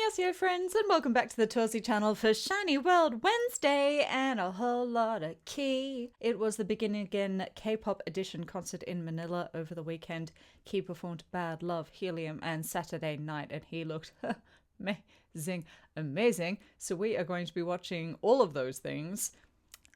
Annyeonghaseyo friends, and welcome back to the Torsie channel for Shiny World Wednesday and a whole lot of key. It was the Begin Again Kpop Edition concert in Manila over the weekend. Key performed Bad Love, Helium and Saturday Night, and he looked amazing. So we are going to be watching all of those things.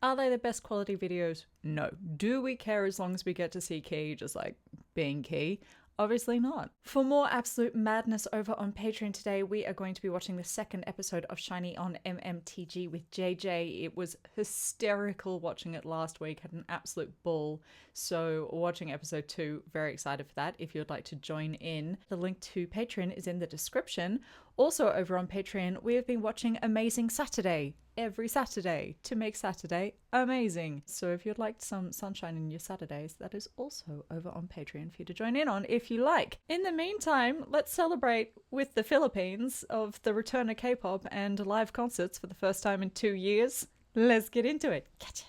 Are they the best quality videos? No. Do we care as long as we get to see Key just like being Key? Obviously not. For more absolute madness over on Patreon today, we are going to be watching the second episode of Shiny on MMTG with JJ. It was hysterical watching it last week, had an absolute ball. So watching episode 2, very excited for that. If you'd like to join in, the link to Patreon is in the description. Also over on Patreon, we have been watching Amazing Saturday every Saturday to make Saturday amazing. So if you'd like some sunshine in your Saturdays, that is also over on Patreon for you to join in on if you like. In the meantime, let's celebrate with the Philippines of the return of K-pop and live concerts for the first time in 2 years. Let's get into it. Gotcha.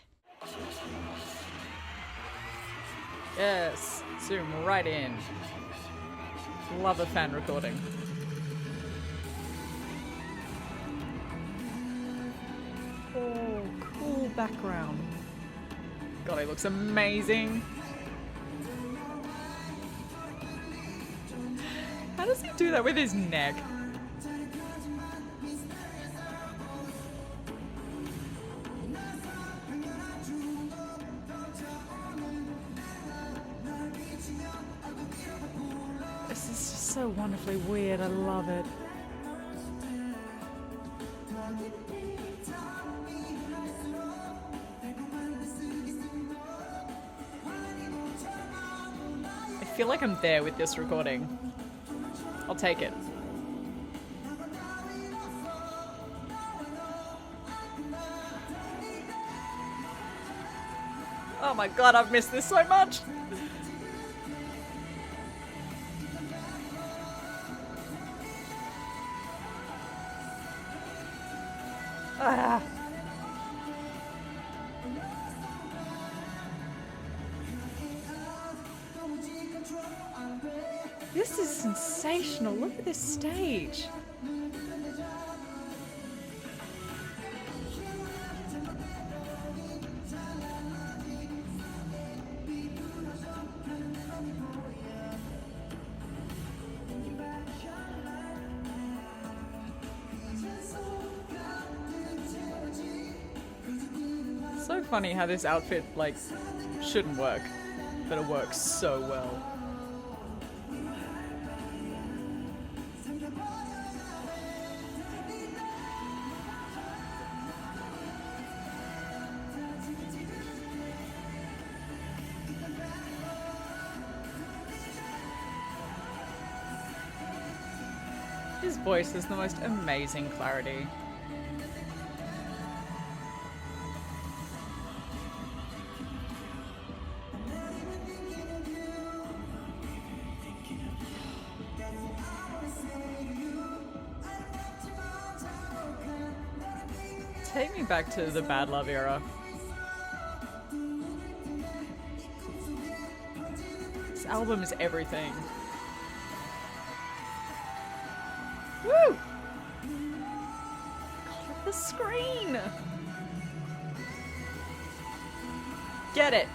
Yes, zoom right in. Love a fan recording. Oh, cool background. God, he looks amazing. How does he do that with his neck? This is just so wonderfully weird. I love it. I feel like I'm there with this recording. I'll take it. Oh my god, I've missed this so much! Ah. This is sensational. Look at this stage. So funny how this outfit, like, shouldn't work, but it works so well. His voice has the most amazing clarity. Take me back to the Bad Love era. This album is everything. Woo! God, look at the screen! Get it!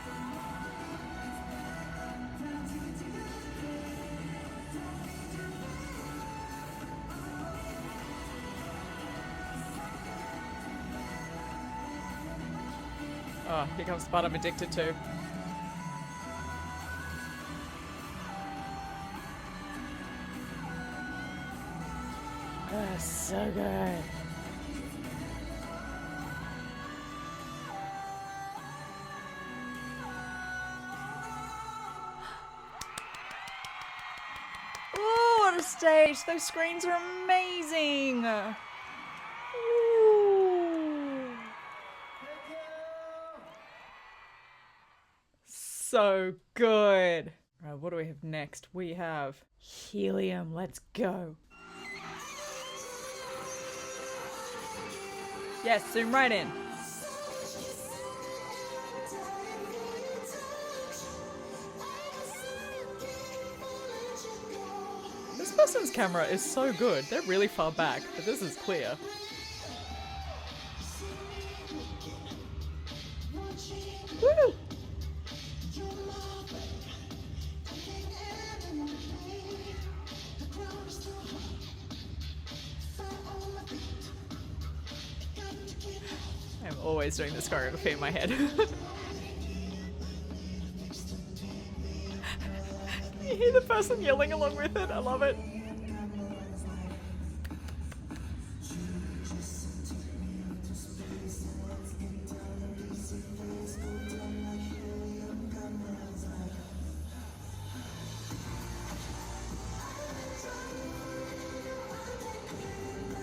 Oh, here comes the part I'm addicted to. Oh, so good. Oh, what a stage! Those screens are amazing! So good. Right, what do we have next? We have Helium. Let's go. Yes, zoom right in. This person's camera is so good. They're really far back, but this is clear. Woo! I'm always doing this choreography in my head. You hear the person yelling along with it? I love it.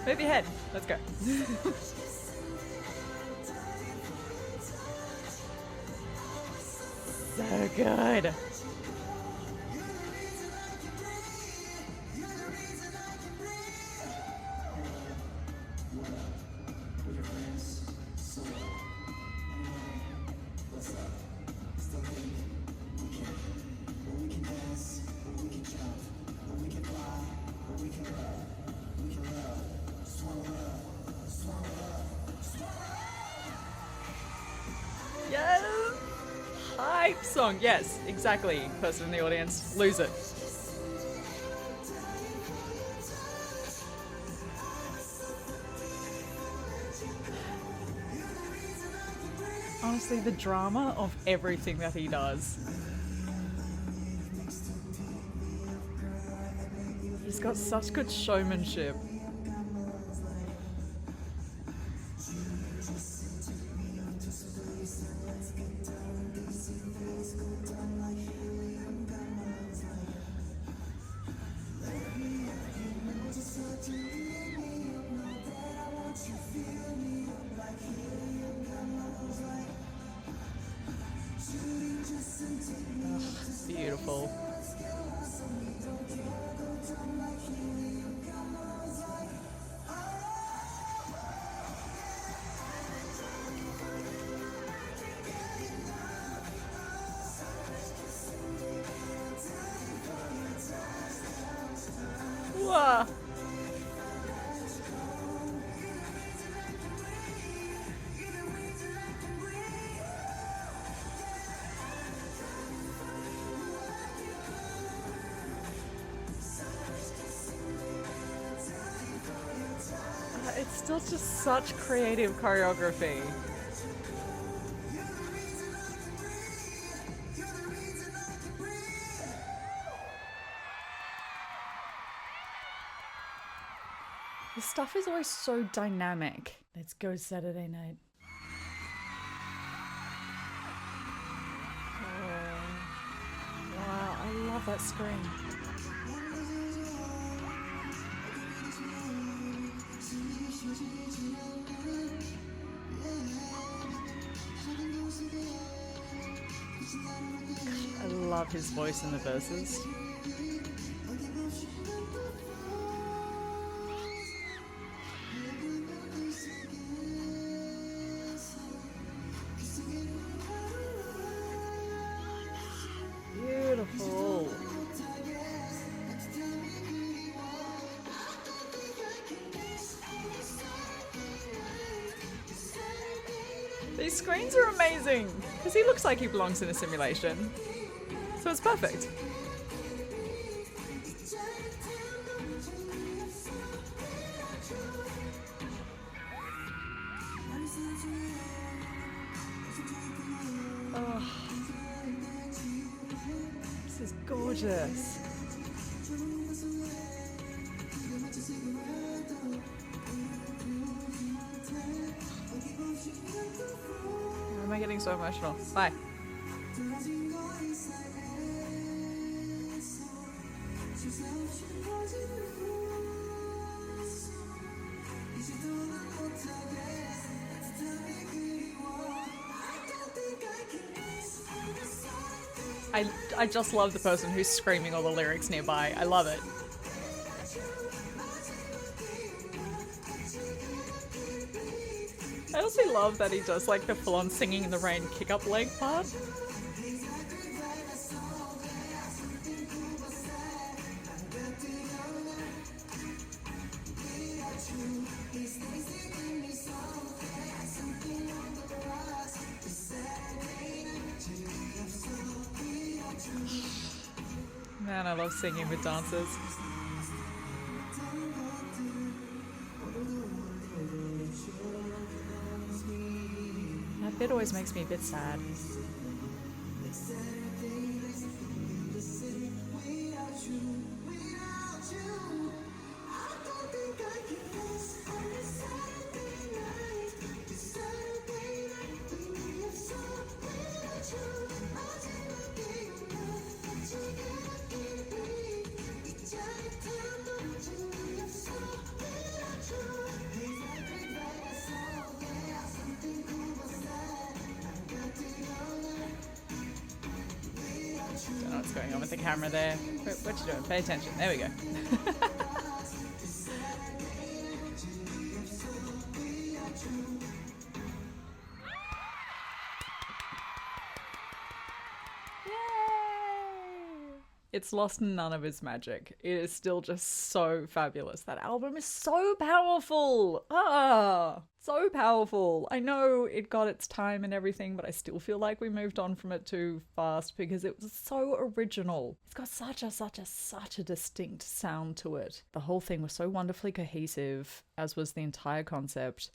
Move your head. Let's go. So good. Yes! Hype song. Yes, exactly. Person in the audience, lose it. Honestly, the drama of everything that he does. He's got such good showmanship. Beautiful. Wow. It's still just such creative choreography. The stuff is always so dynamic. Let's go Saturday night. Oh. Wow, I love that screen. I love his voice in the verses. Beautiful. These screens are amazing because he looks like he belongs in a simulation. So it's perfect. Oh, this is gorgeous. Why am I getting so emotional? Bye. I just love the person who's screaming all the lyrics nearby. I love it. I also love that he does like the full-on singing in the rain kick-up leg part. Man, I love singing with dancers. That bit always makes me a bit sad. Don't know what's going on with the camera there. What you doing? Pay attention. There we go. It's lost none of its magic. It is still just so fabulous. That album is so powerful. So powerful. I know it got its time and everything, but I still feel like we moved on from it too fast because it was so original. It's got such a distinct sound to it. The whole thing was so wonderfully cohesive, as was the entire concept.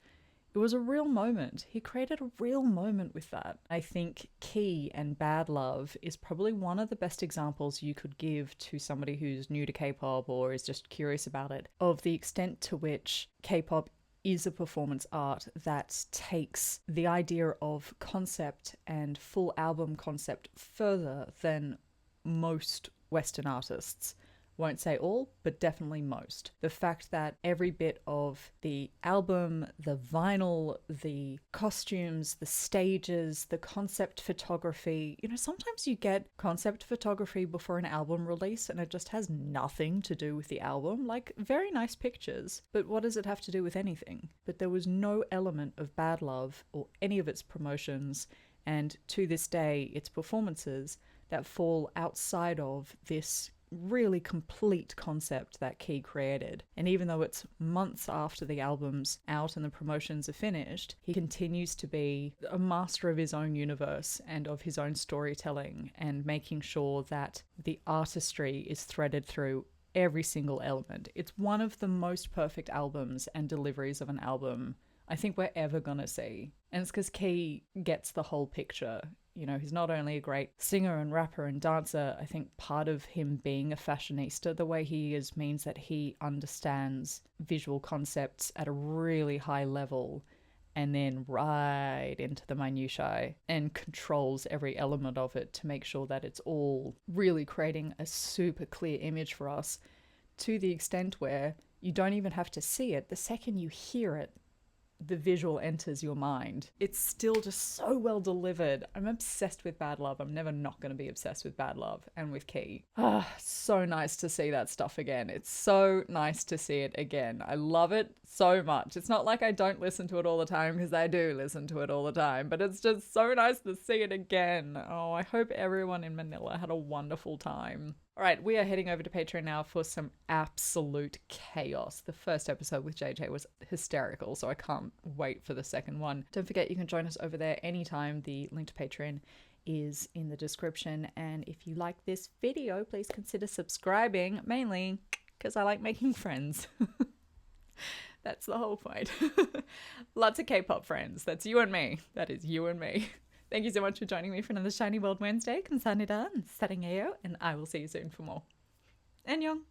It was a real moment. He created a real moment with that. I think Key and Bad Love is probably one of the best examples you could give to somebody who's new to K-pop or is just curious about it, of the extent to which K-pop is a performance art that takes the idea of concept and full album concept further than most Western artists. Won't say all, but definitely most. The fact that every bit of the album, the vinyl, the costumes, the stages, the concept photography, sometimes you get concept photography before an album release and it just has nothing to do with the album. Like, very nice pictures, but what does it have to do with anything? But there was no element of Bad Love or any of its promotions, and to this day, its performances that fall outside of this really complete concept that Key created. And even though it's months after the album's out and the promotions are finished, he continues to be a master of his own universe and of his own storytelling, and making sure that the artistry is threaded through every single element. It's one of the most perfect albums and deliveries of an album I think we're ever gonna see. And it's because Key gets the whole picture. He's not only a great singer and rapper and dancer. I think part of him being a fashionista the way he is means that he understands visual concepts at a really high level, and then right into the minutiae, and controls every element of it to make sure that it's all really creating a super clear image for us, to the extent where you don't even have to see it. The second you hear it, the visual enters your mind. It's still just so well delivered. I'm obsessed with Bad Love. I'm never not going to be obsessed with Bad Love and with Key. So nice to see that stuff again. It's so nice to see it again. I love it so much. It's not like I don't listen to it all the time, because I do listen to it all the time, but it's just so nice to see it again. Oh, I hope everyone in Manila had a wonderful time. All right, we are heading over to Patreon now for some absolute chaos. The first episode with JJ was hysterical, so I can't wait for the second one. Don't forget, you can join us over there anytime. The link to Patreon is in the description. And if you like this video, please consider subscribing, mainly because I like making friends. That's the whole point. Lots of K-pop friends. That's you and me. That is you and me. Thank you so much for joining me for another Shiny World Wednesday. 감사합니다. 사랑해요. And I will see you soon for more. 안녕.